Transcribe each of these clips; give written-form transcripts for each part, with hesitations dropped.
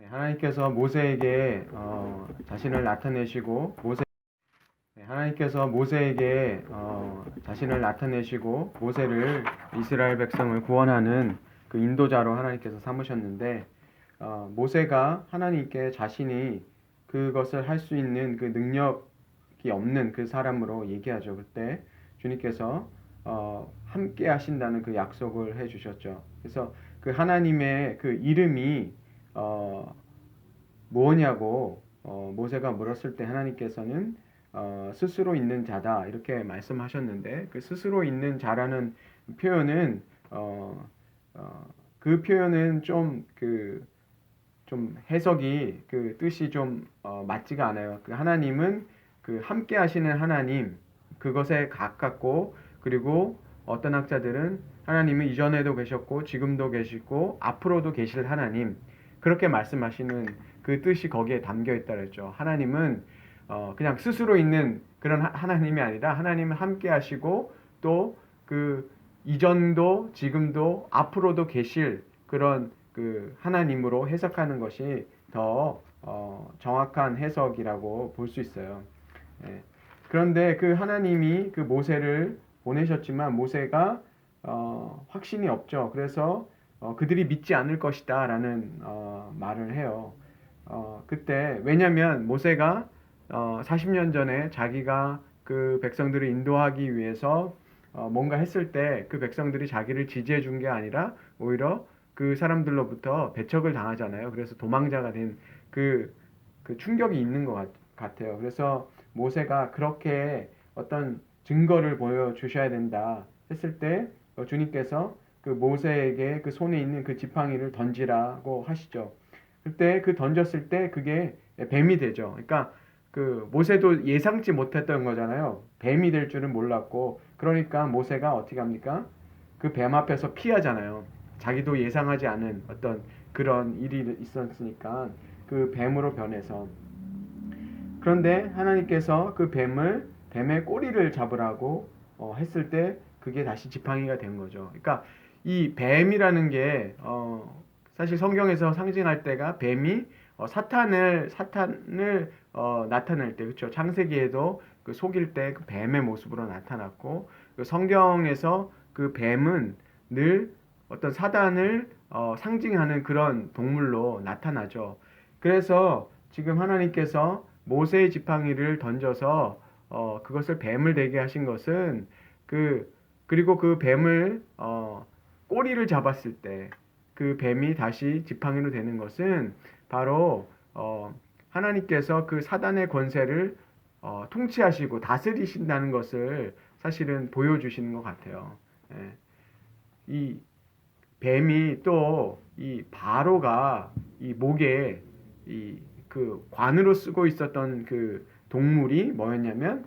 하나님께서 모세에게 자신을 나타내시고 하나님께서 모세에게 자신을 나타내시고 모세를 이스라엘 백성을 구원하는 그 인도자로 하나님께서 삼으셨는데 모세가 하나님께 자신이 그것을 할 수 있는 그 능력이 없는 그 사람으로 얘기하죠. 그때 주님께서 함께 하신다는 그 약속을 해 주셨죠. 그래서 그 하나님의 그 이름이 뭐냐고 모세가 물었을 때 하나님께서는 스스로 있는 자다 이렇게 말씀하셨는데 그 스스로 있는 자라는 표현은 그 표현은 좀 해석이 그 뜻이 좀 맞지가 않아요. 그 하나님은 그 함께 하시는 하나님 그것에 가깝고 그리고 어떤 학자들은 하나님은 이전에도 계셨고 지금도 계시고 앞으로도 계실 하나님 그렇게 말씀하시는 그 뜻이 거기에 담겨 있다 그랬죠. 하나님은 그냥 스스로 있는 그런 하나님이 아니라 하나님은 함께 하시고 또 그 이전도 지금도 앞으로도 계실 그런 그 하나님으로 해석하는 것이 더 정확한 해석이라고 볼 수 있어요. 예. 그런데 그 하나님이 그 모세를 보내셨지만 모세가 확신이 없죠. 그래서 그들이 믿지 않을 것이다라는 말을 해요. 그때 왜냐하면 모세가 40년 전에 자기가 그 백성들을 인도하기 위해서 뭔가 했을 때 그 백성들이 자기를 지지해 준 게 아니라 오히려 그 사람들로부터 배척을 당하잖아요. 그래서 도망자가 된 그 충격이 있는 것 같아요. 그래서 모세가 그렇게 어떤 증거를 보여주셔야 된다 했을 때 주님께서 그 모세에게 그 손에 있는 그 지팡이를 던지라고 하시죠. 그때 그 던졌을 때 그게 뱀이 되죠. 그러니까 그 모세도 예상치 못했던 거잖아요. 뱀이 될 줄은 몰랐고 그러니까 모세가 어떻게 합니까? 그 뱀 앞에서 피하잖아요. 자기도 예상하지 않은 어떤 그런 일이 있었으니까 그 뱀으로 변해서 그런데 하나님께서 그 뱀의 꼬리를 잡으라고 했을 때 그게 다시 지팡이가 된 거죠. 그러니까 이 뱀이라는 게 사실 성경에서 상징할 때가 뱀이 사탄을 나타낼 때 그렇죠. 창세기에도 그 속일 때 그 뱀의 모습으로 나타났고 그 성경에서 그 뱀은 늘 어떤 사단을 상징하는 그런 동물로 나타나죠. 그래서 지금 하나님께서 모세의 지팡이를 던져서 그것을 뱀을 되게 하신 것은 그리고 그 뱀을 꼬리를 잡았을 때 그 뱀이 다시 지팡이로 되는 것은 바로 하나님께서 그 사단의 권세를 통치하시고 다스리신다는 것을 사실은 보여주시는 것 같아요. 예. 이 뱀이 또 이 바로가 이 목에 이 그 관으로 쓰고 있었던 그 동물이 뭐였냐면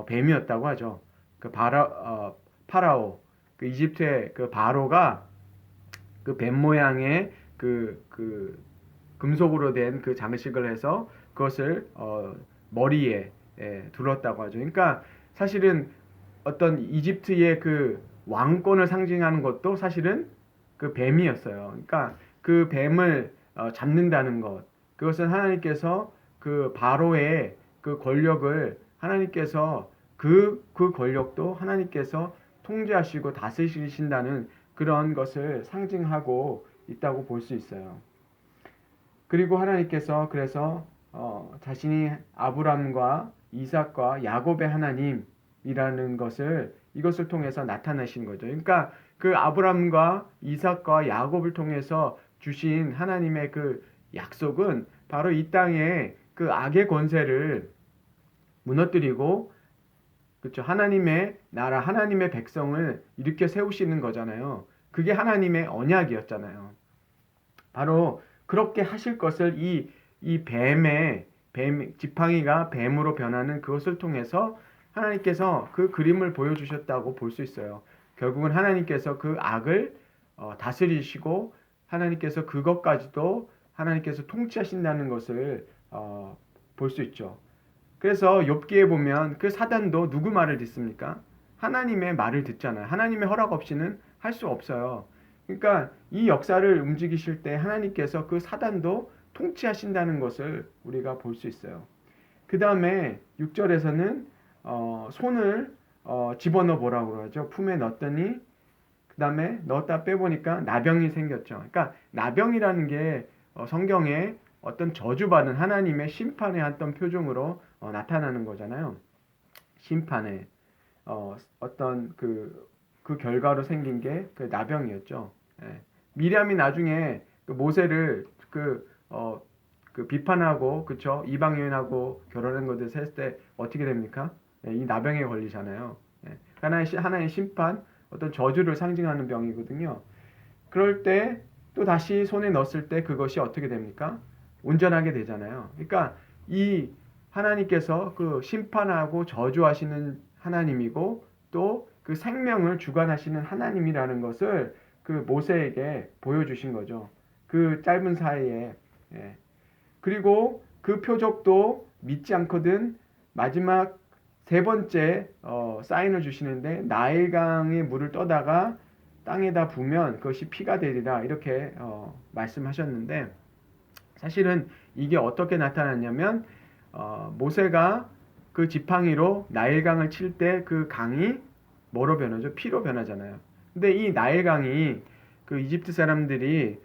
뱀이었다고 하죠. 그 파라오 그 이집트의 그 바로가 그 뱀 모양의 그 금속으로 된 그 장식을 해서 그것을 머리에 둘렀다고 하죠. 그러니까 사실은 어떤 이집트의 그 왕권을 상징하는 것도 사실은 그 뱀이었어요. 그러니까 그 뱀을 잡는다는 것, 그것은 하나님께서 그 바로의 그 권력을 하나님께서 그 권력도 하나님께서 통제하시고 다스리신다는 그런 것을 상징하고 있다고 볼 수 있어요. 그리고 하나님께서 그래서 자신이 아브람과 이삭과 야곱의 하나님이라는 것을 이것을 통해서 나타내신 거죠. 그러니까 그 아브람과 이삭과 야곱을 통해서 주신 하나님의 그 약속은 바로 이 땅에 그 악의 권세를 무너뜨리고 그렇죠. 하나님의 나라, 하나님의 백성을 일으켜 세우시는 거잖아요. 그게 하나님의 언약이었잖아요. 바로 그렇게 하실 것을 이 지팡이가 뱀으로 변하는 그것을 통해서 하나님께서 그 그림을 보여주셨다고 볼 수 있어요. 결국은 하나님께서 그 악을 다스리시고 하나님께서 그것까지도 하나님께서 통치하신다는 것을 볼 수 있죠. 그래서 욥기에 보면 그 사단도 누구 말을 듣습니까? 하나님의 말을 듣잖아요. 하나님의 허락 없이는 할 수 없어요. 그러니까 이 역사를 움직이실 때 하나님께서 그 사단도 통치하신다는 것을 우리가 볼 수 있어요. 그 다음에 6절에서는 손을 집어넣어 보라고 그러죠. 품에 넣었더니 그 다음에 넣었다 빼보니까 나병이 생겼죠. 그러니까 나병이라는 게 성경에 어떤 저주받은 하나님의 심판의 어떤 표정으로 나타나는 거잖아요. 심판의 어떤 그 결과로 생긴 게 그 나병이었죠. 예. 미리암이 나중에 그 모세를 그 비판하고 그쵸 이방 여인하고 결혼한 것을 했을 때 어떻게 됩니까? 예, 이 나병에 걸리잖아요. 예. 하나의 심판, 어떤 저주를 상징하는 병이거든요. 그럴 때 또 다시 손에 넣었을 때 그것이 어떻게 됩니까? 온전하게 되잖아요. 그러니까 이 하나님께서 그 심판하고 저주하시는 하나님이고 또 그 생명을 주관하시는 하나님이라는 것을 그 모세에게 보여주신 거죠. 그 짧은 사이에. 예. 그리고 그 표적도 믿지 않거든 마지막 세 번째 사인을 주시는데 나일강의 물을 떠다가 땅에다 부면 그것이 피가 되리라 이렇게 말씀하셨는데 사실은 이게 어떻게 나타났냐면 모세가 그 지팡이로 나일강을 칠 때 그 강이 뭐로 변하죠? 피로 변하잖아요. 근데 이 나일강이 그 이집트 사람들이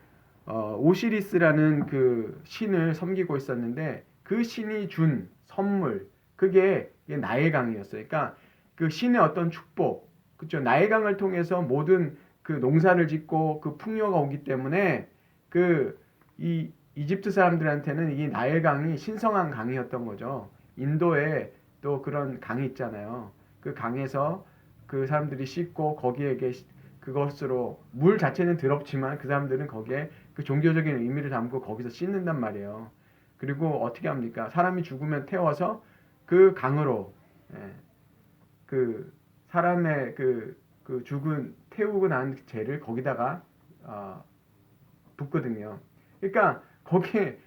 오시리스라는 그 신을 섬기고 있었는데 그 신이 준 선물 그게 나일강이었어요. 그러니까 그 신의 어떤 축복, 그렇죠? 나일강을 통해서 모든 그 농사를 짓고 그 풍요가 오기 때문에 그 이 이집트 사람들한테는 이 나일강이 신성한 강이었던 거죠. 인도에 또 그런 강이 있잖아요. 그 강에서 그 사람들이 씻고 거기에 그것으로 물 자체는 더럽지만 그 사람들은 거기에 그 종교적인 의미를 담고 거기서 씻는단 말이에요. 그리고 어떻게 합니까? 사람이 죽으면 태워서 그 강으로 그 사람의 그 죽은 태우고 난 죄를 거기다가 붓거든요. 그러니까 거기에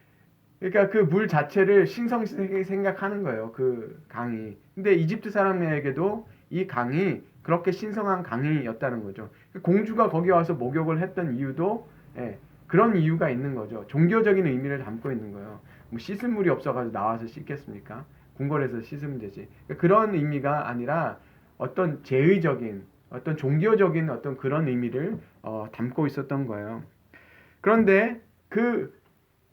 그러니까 그 물 자체를 신성하게 생각하는 거예요. 그 강이. 근데 이집트 사람에게도 이 강이 그렇게 신성한 강이었다는 거죠. 공주가 거기 와서 목욕을 했던 이유도 그런 이유가 있는 거죠. 종교적인 의미를 담고 있는 거예요. 뭐 씻을 물이 없어가지고 나와서 씻겠습니까? 궁궐에서 씻으면 되지. 그런 의미가 아니라 어떤 제의적인 어떤 종교적인 어떤 그런 의미를 담고 있었던 거예요. 그런데 그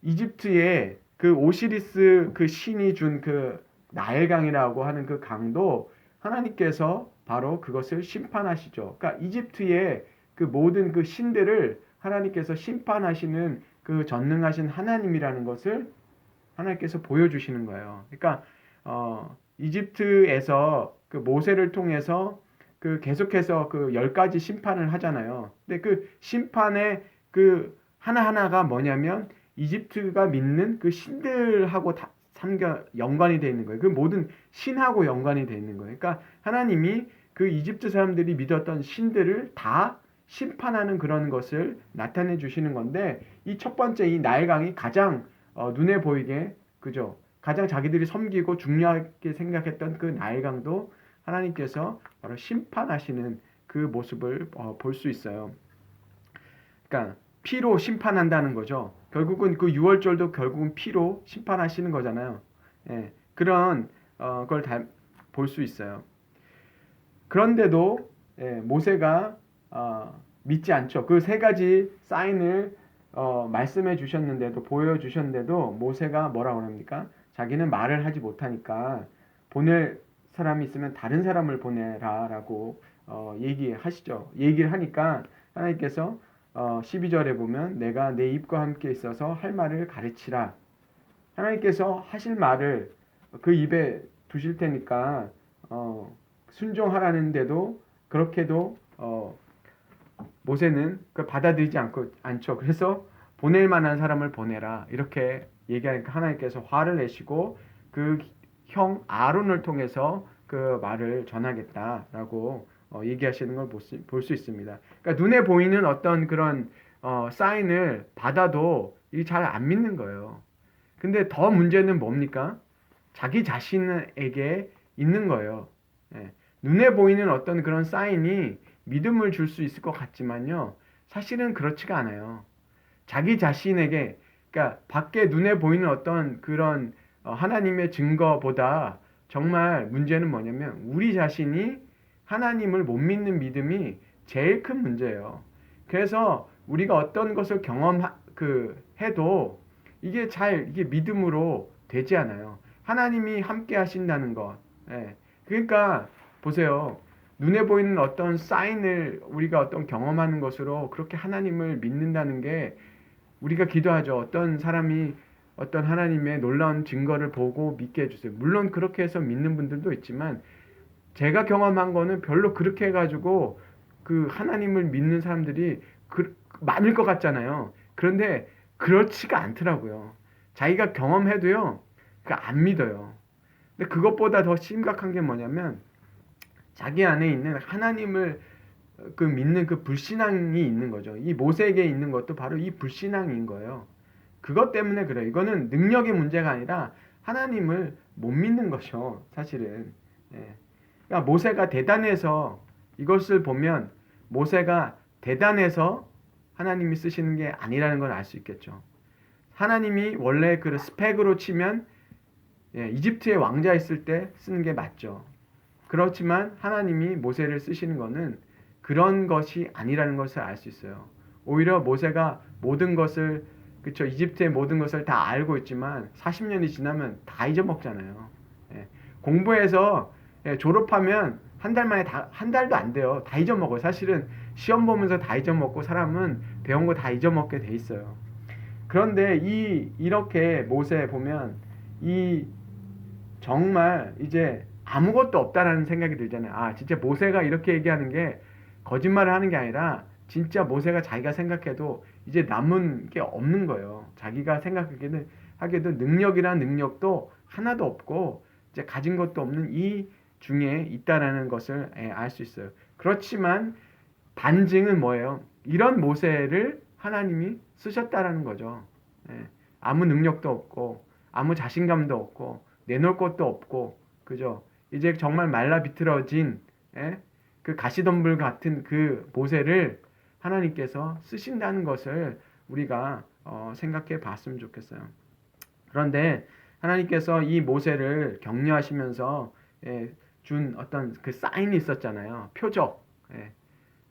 이집트의 그 오시리스 그 신이 준 그 나일강이라고 하는 그 강도 하나님께서 바로 그것을 심판하시죠. 그러니까 이집트의 그 모든 그 신들을 하나님께서 심판하시는 그 전능하신 하나님이라는 것을 하나님께서 보여주시는 거예요. 그러니까 이집트에서 그 모세를 통해서 그 계속해서 그 10가지 심판을 하잖아요. 근데 그 심판의 그 하나하나가 뭐냐면 이집트가 믿는 그 신들하고 다 연관이 되어 있는 거예요. 그 모든 신하고 연관이 되어 있는 거예요. 그러니까 하나님이 그 이집트 사람들이 믿었던 신들을 다 심판하는 그런 것을 나타내 주시는 건데 이 첫 번째 이 나일강이 가장 눈에 보이게 그죠? 가장 자기들이 섬기고 중요하게 생각했던 그 나일강도 하나님께서 바로 심판하시는 그 모습을 볼 수 있어요. 그러니까 피로 심판한다는 거죠. 결국은 그 6월절도 결국은 피로 심판하시는 거잖아요. 예, 그런 걸 볼 수 있어요. 그런데도 모세가 믿지 않죠. 그 세 가지 사인을 말씀해 주셨는데도 보여주셨는데도 모세가 뭐라고 합니까? 자기는 말을 하지 못하니까 보낼 사람이 있으면 다른 사람을 보내라라고 얘기하시죠. 얘기를 하니까 하나님께서 12절에 보면 내가 내 입과 함께 있어서 할 말을 가르치라. 하나님께서 하실 말을 그 입에 두실 테니까 순종하라는데도 그렇게도 모세는 그 받아들이지 않죠. 그래서 보낼 만한 사람을 보내라 이렇게 얘기하니까 하나님께서 화를 내시고 그 형 아론을 통해서 그 말을 전하겠다라고 얘기하시는 걸 볼 수 있습니다. 그러니까 눈에 보이는 어떤 그런 사인을 받아도 이게 잘 안 믿는 거예요. 근데 더 문제는 뭡니까? 자기 자신에게 있는 거예요. 예. 눈에 보이는 어떤 그런 사인이 믿음을 줄 수 있을 것 같지만요. 사실은 그렇지가 않아요. 자기 자신에게 그러니까 밖에 눈에 보이는 어떤 그런 하나님의 증거보다 정말 문제는 뭐냐면 우리 자신이 하나님을 못 믿는 믿음이 제일 큰 문제예요. 그래서 우리가 어떤 것을 해도 이게 믿음으로 되지 않아요. 하나님이 함께 하신다는 것. 예. 그러니까 보세요. 눈에 보이는 어떤 사인을 우리가 어떤 경험하는 것으로 그렇게 하나님을 믿는다는 게 우리가 기도하죠. 어떤 사람이 어떤 하나님의 놀라운 증거를 보고 믿게 해주세요. 물론 그렇게 해서 믿는 분들도 있지만 제가 경험한 거는 별로 그렇게 해가지고 그 하나님을 믿는 사람들이 많을 것 같잖아요. 그런데 그렇지가 않더라고요. 자기가 경험해도요, 안 믿어요. 근데 그것보다 더 심각한 게 뭐냐면 자기 안에 있는 하나님을 믿는 그 불신앙이 있는 거죠. 이 모세에게 있는 것도 바로 이 불신앙인 거예요. 그것 때문에 그래요. 이거는 능력의 문제가 아니라 하나님을 못 믿는 거죠. 사실은. 예. 그러니까 모세가 대단해서 이것을 보면 모세가 대단해서 하나님이 쓰시는 게 아니라는 걸 알 수 있겠죠. 하나님이 원래 그 스펙으로 치면 이집트의 왕자 있을 때 쓰는 게 맞죠. 그렇지만 하나님이 모세를 쓰시는 것은 그런 것이 아니라는 것을 알 수 있어요. 오히려 모세가 모든 것을 그쵸 이집트의 모든 것을 다 알고 있지만 40년이 지나면 다 잊어먹잖아요. 공부해서 졸업하면 한 달 만에 한 달도 안 돼요. 다 잊어먹어요. 사실은 시험 보면서 다 잊어먹고 사람은 배운 거 다 잊어먹게 돼 있어요. 그런데 이렇게 모세 보면 정말 이제 아무것도 없다라는 생각이 들잖아요. 아, 진짜 모세가 이렇게 얘기하는 게 거짓말을 하는 게 아니라 진짜 모세가 자기가 생각해도 이제 남은 게 없는 거예요. 자기가 하게도 능력이란 능력도 하나도 없고 이제 가진 것도 없는 이 중에 있다라는 것을 알 수 있어요. 그렇지만 반증은 뭐예요? 이런 모세를 하나님이 쓰셨다라는 거죠. 아무 능력도 없고 아무 자신감도 없고 내놓을 것도 없고 그죠? 이제 정말 말라 비틀어진 그 가시덤불 같은 그 모세를 하나님께서 쓰신다는 것을 우리가 생각해 봤으면 좋겠어요. 그런데 하나님께서 이 모세를 격려하시면서 준 어떤 그 사인이 있었잖아요. 표적.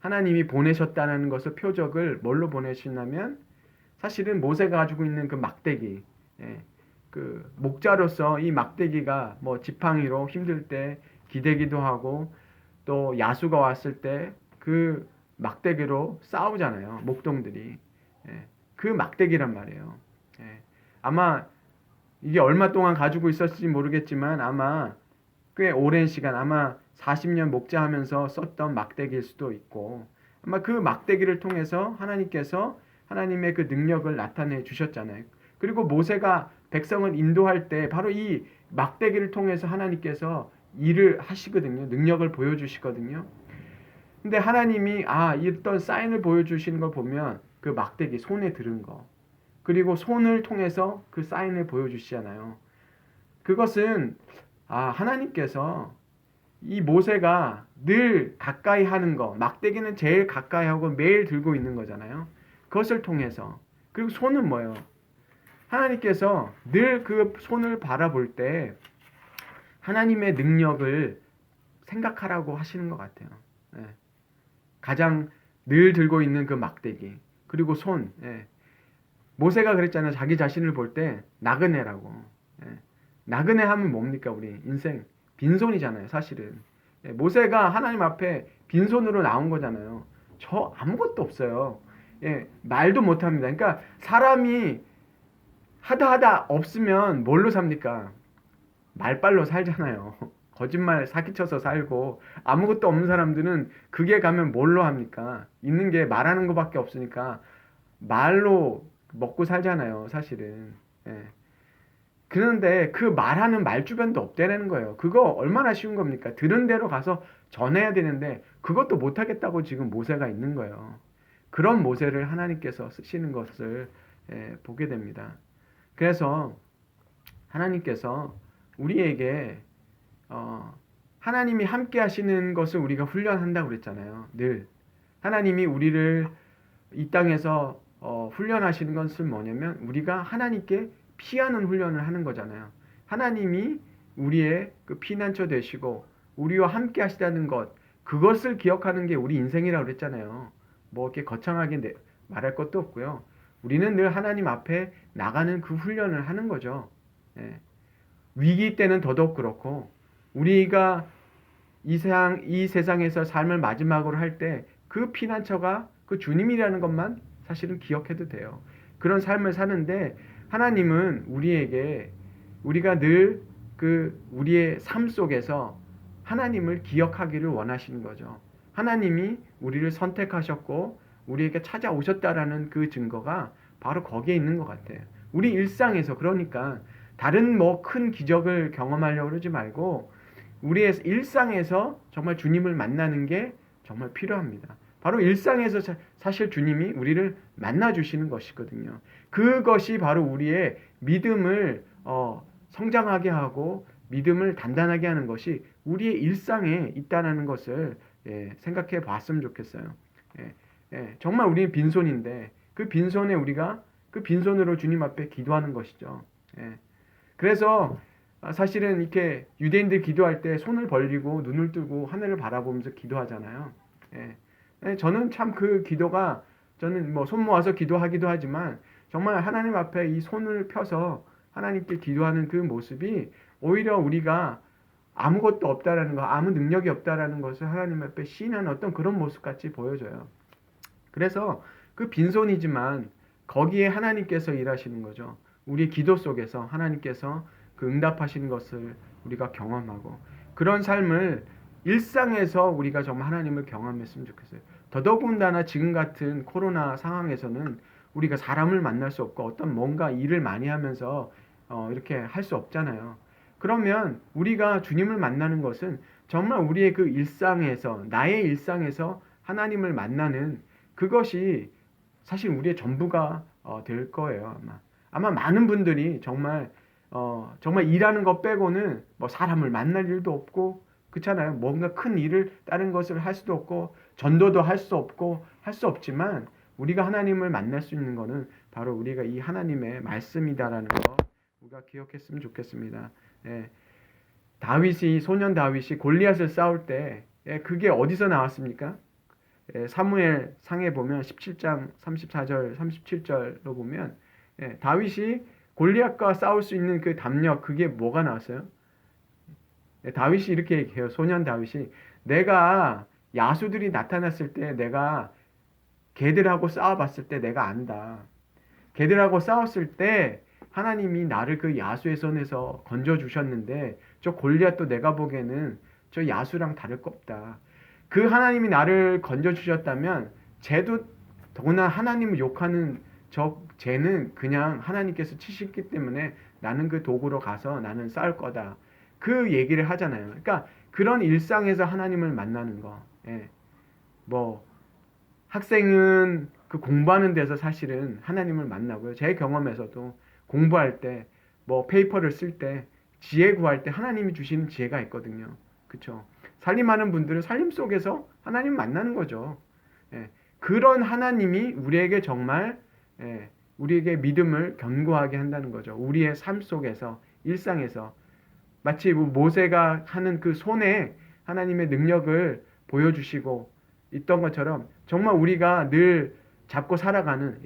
하나님이 보내셨다는 것을 표적을 뭘로 보내시냐면 사실은 모세가 가지고 있는 그 막대기. 그 목자로서 이 막대기가 뭐 지팡이로 힘들 때 기대기도 하고 또 야수가 왔을 때 그 막대기로 싸우잖아요. 목동들이. 그 막대기란 말이에요. 아마 이게 얼마 동안 가지고 있었을지 모르겠지만 아마 꽤 오랜 시간 아마 40년 목자하면서 썼던 막대기일 수도 있고 아마 그 막대기를 통해서 하나님께서 하나님의 그 능력을 나타내 주셨잖아요. 그리고 모세가 백성을 인도할 때 바로 이 막대기를 통해서 하나님께서 일을 하시거든요. 능력을 보여주시거든요. 근데 하나님이 어떤 사인을 보여주시는 걸 보면 그 막대기 손에 들은 거 그리고 손을 통해서 그 사인을 보여주시잖아요. 그것은 하나님께서 이 모세가 늘 가까이 하는 거 막대기는 제일 가까이 하고 매일 들고 있는 거잖아요. 그것을 통해서 그리고 손은 뭐예요? 하나님께서 늘 그 손을 바라볼 때 하나님의 능력을 생각하라고 하시는 것 같아요. 가장 늘 들고 있는 그 막대기 그리고 손. 모세가 그랬잖아요. 자기 자신을 볼 때 나그네라고. 나그네 하면 뭡니까? 우리 인생 빈손이잖아요. 사실은. 모세가 하나님 앞에 빈손으로 나온 거잖아요. 저 아무것도 없어요. 말도 못합니다. 그러니까 사람이 하다 없으면 뭘로 삽니까? 말빨로 살잖아요. 거짓말 사기쳐서 살고 아무것도 없는 사람들은 그게 가면 뭘로 합니까? 있는 게 말하는 것밖에 없으니까 말로 먹고 살잖아요. 사실은. 그런데 그 말하는 말주변도 없다는 거예요. 그거 얼마나 쉬운 겁니까? 들은 대로 가서 전해야 되는데 그것도 못하겠다고 지금 모세가 있는 거예요. 그런 모세를 하나님께서 쓰시는 것을 보게 됩니다. 그래서 하나님께서 우리에게 하나님이 함께 하시는 것을 우리가 훈련한다고 그랬잖아요. 늘 하나님이 우리를 이 땅에서 훈련하시는 것은 뭐냐면 우리가 하나님께 피하는 훈련을 하는 거잖아요. 하나님이 우리의 그 피난처 되시고 우리와 함께 하시다는 것, 그것을 기억하는 게 우리 인생이라고 그랬잖아요. 뭐 이렇게 거창하게 말할 것도 없고요. 우리는 늘 하나님 앞에 나가는 그 훈련을 하는 거죠. 예. 위기 때는 더더욱 그렇고 우리가 이 세상에서 삶을 마지막으로 할 때 그 피난처가 그 주님이라는 것만 사실은 기억해도 돼요. 그런 삶을 사는데 하나님은 우리에게 우리가 늘 그 우리의 삶 속에서 하나님을 기억하기를 원하시는 거죠. 하나님이 우리를 선택하셨고 우리에게 찾아오셨다라는 그 증거가 바로 거기에 있는 것 같아요. 우리 일상에서 그러니까 다른 뭐 큰 기적을 경험하려고 그러지 말고 우리의 일상에서 정말 주님을 만나는 게 정말 필요합니다. 바로 일상에서 사실 주님이 우리를 만나주시는 것이거든요. 그것이 바로 우리의 믿음을 성장하게 하고 믿음을 단단하게 하는 것이 우리의 일상에 있다는 것을 생각해 봤으면 좋겠어요. 정말 우리는 빈손인데 그 빈손에 우리가 그 빈손으로 주님 앞에 기도하는 것이죠. 그래서 사실은 이렇게 유대인들 기도할 때 손을 벌리고 눈을 뜨고 하늘을 바라보면서 기도하잖아요. 저는 참 그 기도가 저는 뭐 손 모아서 기도하기도 하지만 정말 하나님 앞에 이 손을 펴서 하나님께 기도하는 그 모습이 오히려 우리가 아무것도 없다라는 거, 아무 능력이 없다라는 것을 하나님 앞에 시인하는 어떤 그런 모습 같이 보여져요. 그래서 그 빈손이지만 거기에 하나님께서 일하시는 거죠. 우리 기도 속에서 하나님께서 그 응답하시는 것을 우리가 경험하고 그런 삶을 일상에서 우리가 정말 하나님을 경험했으면 좋겠어요. 더더군다나 지금 같은 코로나 상황에서는 우리가 사람을 만날 수 없고 어떤 뭔가 일을 많이 하면서 이렇게 할 수 없잖아요. 그러면 우리가 주님을 만나는 것은 정말 우리의 그 일상에서 나의 일상에서 하나님을 만나는 그것이 사실 우리의 전부가 될 거예요. 아마 많은 분들이 정말 일하는 것 빼고는 뭐 사람을 만날 일도 없고 그렇잖아요. 뭔가 큰 일을 다른 것을 할 수도 없고 전도도 할 수 없고 할 수 없지만 우리가 하나님을 만날 수 있는 것은 바로 우리가 이 하나님의 말씀이다라는 거 우리가 기억했으면 좋겠습니다. 소년 다윗이 골리앗을 싸울 때 그게 어디서 나왔습니까? 사무엘 상에 보면 17장 34절 37절로 보면 다윗이 골리앗과 싸울 수 있는 그 담력 그게 뭐가 나왔어요? 다윗이 이렇게 얘기해요. 소년 다윗이 내가 야수들이 나타났을 때 내가 걔들하고 싸워봤을 때 내가 안다. 걔들하고 싸웠을 때 하나님이 나를 그 야수의 손에서 건져주셨는데 저 골리앗도 내가 보기에는 저 야수랑 다를 거 없다. 그 하나님이 나를 건져주셨다면 쟤도 더구나 하나님을 욕하는 쟤는 그냥 하나님께서 치셨기 때문에 나는 그 도구로 가서 나는 싸울 거다. 그 얘기를 하잖아요. 그러니까 그런 일상에서 하나님을 만나는 거. 뭐 학생은 그 공부하는 데서 사실은 하나님을 만나고요. 제 경험에서도 공부할 때, 뭐 페이퍼를 쓸 때, 지혜 구할 때 하나님이 주시는 지혜가 있거든요. 그렇죠? 살림하는 분들은 살림 속에서 하나님 만나는 거죠. 그런 하나님이 우리에게 정말 우리에게 믿음을 견고하게 한다는 거죠. 우리의 삶 속에서 일상에서 마치 모세가 하는 그 손에 하나님의 능력을 보여주시고 있던 것처럼 정말 우리가 늘 잡고 살아가는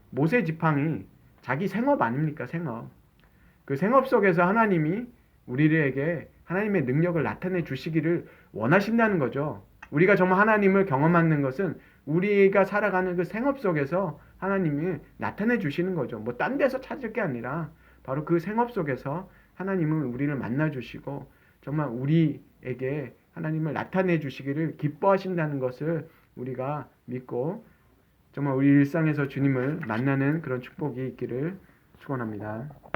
모세 지팡이 자기 생업 아닙니까? 생업. 그 생업 속에서 하나님이 우리에게 하나님의 능력을 나타내 주시기를 원하신다는 거죠. 우리가 정말 하나님을 경험하는 것은 우리가 살아가는 그 생업 속에서 하나님이 나타내 주시는 거죠. 뭐 딴 데서 찾을 게 아니라 바로 그 생업 속에서 하나님은 우리를 만나 주시고 정말 우리에게 하나님을 나타내 주시기를 기뻐하신다는 것을 우리가 믿고 정말 우리 일상에서 주님을 만나는 그런 축복이 있기를 축원합니다.